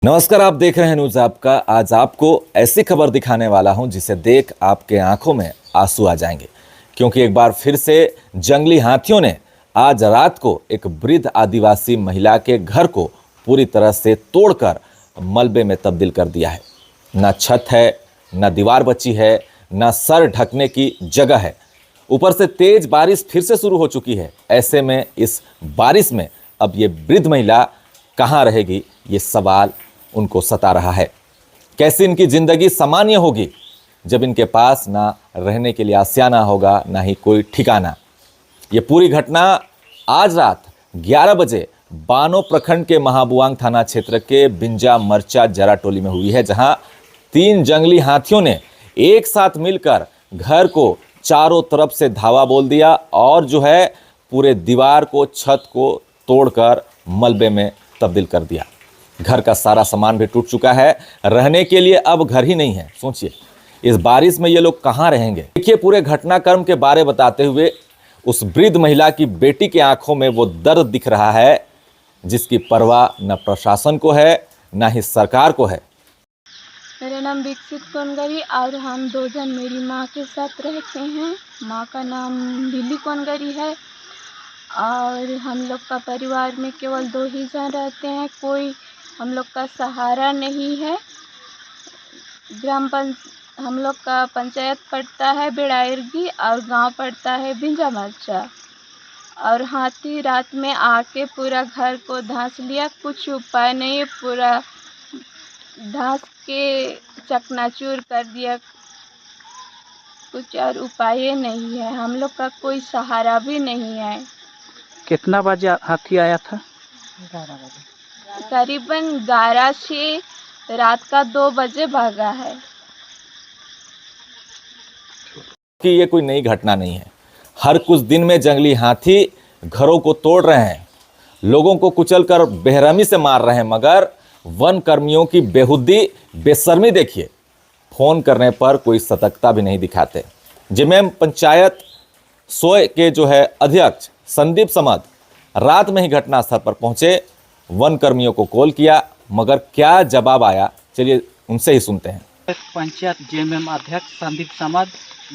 नमस्कार, आप देख रहे हैं न्यूज आपका। आज आपको ऐसी खबर दिखाने वाला हूं जिसे देख आपके आंखों में आंसू आ जाएंगे, क्योंकि एक बार फिर से जंगली हाथियों ने आज रात को एक वृद्ध आदिवासी महिला के घर को पूरी तरह से तोड़कर मलबे में तब्दील कर दिया है। न छत है, न दीवार बची है, न सर ढकने की जगह है। ऊपर से तेज बारिश फिर से शुरू हो चुकी है। ऐसे में इस बारिश में अब ये वृद्ध महिला कहाँ रहेगी, ये सवाल उनको सता रहा है। कैसे इनकी जिंदगी सामान्य होगी जब इनके पास ना रहने के लिए आसियाना होगा, ना ही कोई ठिकाना। ये पूरी घटना आज रात 11 बजे बानो प्रखंड के महाबुआंग थाना क्षेत्र के बिंजा मर्चा जरा टोली में हुई है, जहां 3 जंगली हाथियों ने एक साथ मिलकर घर को चारों तरफ से धावा बोल दिया और जो है पूरे दीवार को, छत को तोड़कर मलबे में तब्दील कर दिया। घर का सारा सामान भी टूट चुका है। रहने के लिए अब घर ही नहीं है। सोचिए, इस बारिश में ये लोग कहाँ रहेंगे। देखिए, पूरे घटनाक्रम के बारे बताते हुए उस वृद्ध महिला की बेटी के आंखों में वो दर्द दिख रहा है जिसकी परवाह न प्रशासन को है, न ही सरकार को है। मेरा नाम दीक्षित कोनगरी और हम 2 जन मेरी माँ के साथ रहते हैं। माँ का नाम बिल्ली कोनगरी है और हम लोग का परिवार में केवल 2 ही जन रहते हैं। कोई हम लोग का सहारा नहीं है। हम लोग का पंचायत पड़ता है बेड़ायरगी और गांव पड़ता है बिंजा मर्चा। और हाथी रात में आके पूरा घर को धंस लिया। कुछ उपाय नहीं, पूरा धंस के चकनाचूर कर दिया। कुछ और उपाय नहीं है। हम लोग का कोई सहारा भी नहीं है। कितना बजे हाथी आया था? 11 बजे, करीबन 11 से रात का 2 बजे भागा है। कि ये कोई नई घटना नहीं है। हर कुछ दिन में जंगली हाथी घरों को तोड़ रहे हैं, लोगों को कुचलकर बेरहमी से मार रहे हैं, मगर वन कर्मियों की बेहुदी, बेशर्मी देखिए। फोन करने पर कोई सतर्कता भी नहीं दिखाते। जिमेम पंचायत सोय के जो है अध्यक्ष संदीप समद रात में ही घटनास्थल पर पहुंचे, वन कर्मियों को कॉल किया, मगर क्या जवाब आया, चलिए उनसे ही सुनते हैं। पंचायत जेएमएम अध्यक्ष संदीप समद,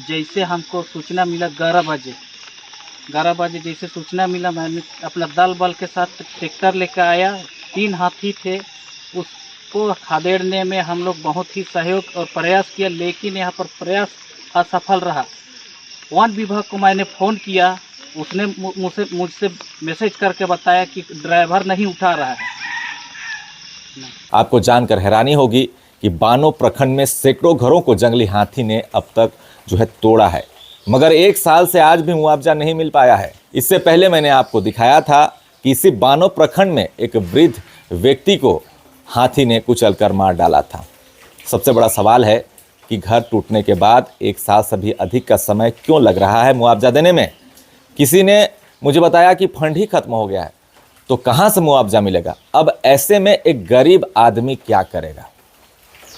जैसे हमको सूचना मिला 11 बजे जैसे सूचना मिला, मैंने अपना दल बल के साथ ट्रैक्टर लेकर आया। 3 हाथी थे, उसको खदेड़ने में हम लोग बहुत ही सहयोग और प्रयास किया, लेकिन यहाँ पर प्रयास असफल रहा। वन विभाग को मैंने फ़ोन किया, उसने मुझसे मैसेज करके बताया कि ड्राइवर नहीं उठा रहा है। आपको जानकर हैरानी होगी कि बानो प्रखंड में सैकड़ों घरों को जंगली हाथी ने अब तक जो है तोड़ा है, मगर 1 साल से आज भी मुआवजा नहीं मिल पाया है। इससे पहले मैंने आपको दिखाया था कि इसी बानो प्रखंड में एक वृद्ध व्यक्ति को हाथी ने कुचलकर मार डाला था। सबसे बड़ा सवाल है कि घर टूटने के बाद 1 साल से भी अधिक का समय क्यों लग रहा है मुआवजा देने में। किसी ने मुझे बताया कि फंड ही खत्म हो गया है, तो कहाँ से मुआवजा मिलेगा। अब ऐसे में एक गरीब आदमी क्या करेगा।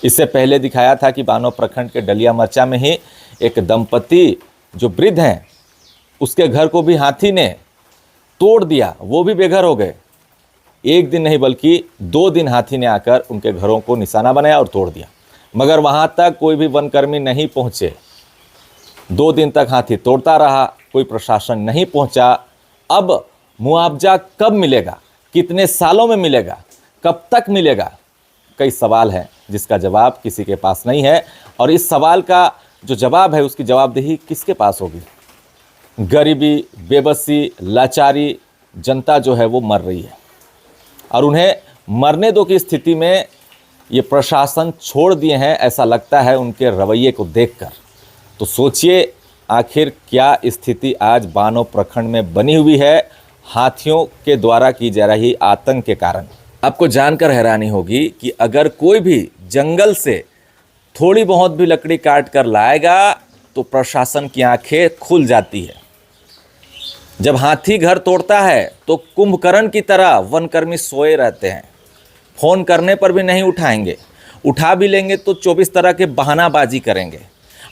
इससे पहले दिखाया था कि बानो प्रखंड के डलिया मर्चा में ही एक दंपति जो वृद्ध हैं, उसके घर को भी हाथी ने तोड़ दिया, वो भी बेघर हो गए। 1 दिन नहीं बल्कि 2 दिन हाथी ने आकर उनके घरों को निशाना बनाया और तोड़ दिया, मगर वहाँ तक कोई भी वनकर्मी नहीं पहुँचे। 2 दिन तक हाथी तोड़ता रहा, कोई प्रशासन नहीं पहुँचा। अब मुआवजा कब मिलेगा, कितने सालों में मिलेगा, कब तक मिलेगा, कई सवाल हैं जिसका जवाब किसी के पास नहीं है। और इस सवाल का जो जवाब है, उसकी जवाबदेही किसके पास होगी। गरीबी, बेबसी, लाचारी जनता जो है वो मर रही है, और उन्हें मरने दो की स्थिति में ये प्रशासन छोड़ दिए हैं, ऐसा लगता है उनके रवैये को देखकर। तो सोचिए, आखिर क्या स्थिति आज बानो प्रखंड में बनी हुई है हाथियों के द्वारा की जा रही आतंक के कारण। आपको जानकर हैरानी होगी कि अगर कोई भी जंगल से थोड़ी बहुत भी लकड़ी काट कर लाएगा तो प्रशासन की आंखें खुल जाती है। जब हाथी घर तोड़ता है तो कुंभकर्ण की तरह वनकर्मी सोए रहते हैं। फ़ोन करने पर भी नहीं उठाएंगे, उठा भी लेंगे तो 24 तरह के बहानाबाजी करेंगे।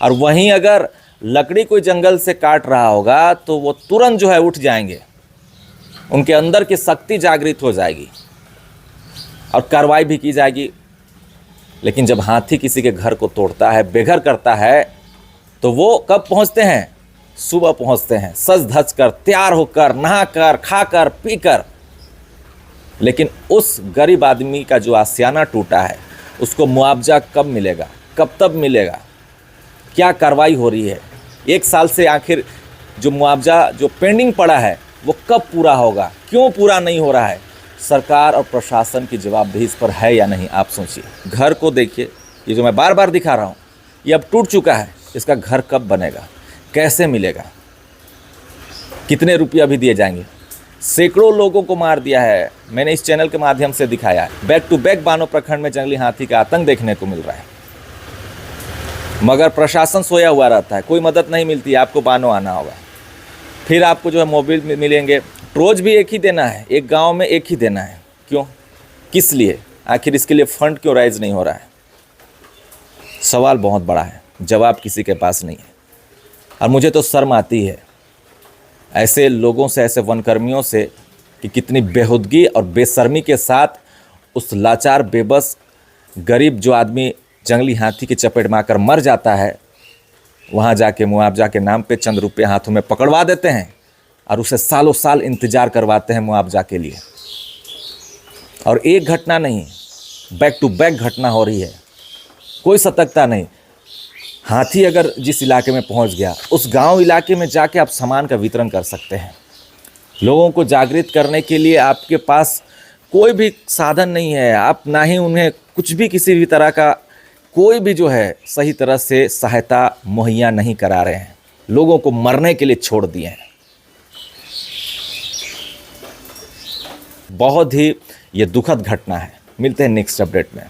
और वहीं अगर लकड़ी कोई जंगल से काट रहा होगा तो वो तुरंत जो है उठ जाएंगे, उनके अंदर की शक्ति जागृत हो जाएगी। और कार्रवाई भी की जाएगी। लेकिन जब हाथी किसी के घर को तोड़ता है, बेघर करता है, तो वो कब पहुंचते हैं? सुबह पहुंचते हैं, सज धज कर, तैयार होकर, नहाकर, खाकर, पीकर। लेकिन उस गरीब आदमी का जो आशियाना टूटा है, उसको मुआवजा कब मिलेगा, कब तब मिलेगा? क्या कार्रवाई हो रही है? 1 साल से आखिर जो मुआवजा जो पेंडिंग पड़ा है वो कब पूरा होगा? क्यों पूरा नहीं हो रहा है? सरकार और प्रशासन की जवाबदेही इस पर है या नहीं, आप सोचिए। घर को देखिए, ये जो मैं बार बार दिखा रहा हूँ, ये अब टूट चुका है। इसका घर कब बनेगा, कैसे मिलेगा, कितने रुपये अभी दिए जाएंगे? सैकड़ों लोगों को मार दिया है। मैंने इस चैनल के माध्यम से दिखाया है। बैक टू बैक बानो प्रखंड में जंगली हाथी का आतंक देखने को मिल रहा है, मगर प्रशासन सोया हुआ रहता है, कोई मदद नहीं मिलती है। आपको बानो आना होगा, फिर आपको जो है मोबाइल मिलेंगे। रोज भी एक ही देना है, एक गांव में एक ही देना है। क्यों, किस लिए? आखिर इसके लिए फंड क्यों राइज नहीं हो रहा है? सवाल बहुत बड़ा है, जवाब किसी के पास नहीं है। और मुझे तो शर्म आती है ऐसे लोगों से, ऐसे वनकर्मियों से, कि कितनी बेहुदगी और बेशर्मी के साथ उस लाचार, बेबस, गरीब जो आदमी जंगली हाथी की चपेट में आकर मर जाता है, वहाँ जाके मुआवजा के नाम पे चंद रुपये हाथों में पकड़वा देते हैं और उसे सालों साल इंतज़ार करवाते हैं मुआवजा के लिए। और एक घटना नहीं, बैक टू बैक घटना हो रही है, कोई सतर्कता नहीं। हाथी अगर जिस इलाके में पहुंच गया, उस गांव इलाके में जाके आप सामान का वितरण कर सकते हैं। लोगों को जागृत करने के लिए आपके पास कोई भी साधन नहीं है, आप ना ही उन्हें कुछ भी, किसी भी तरह का कोई भी जो है सही तरह से सहायता मुहैया नहीं करा रहे हैं। लोगों को मरने के लिए छोड़ दिए हैं। बहुत ही ये दुखद घटना है। मिलते हैं नेक्स्ट अपडेट में।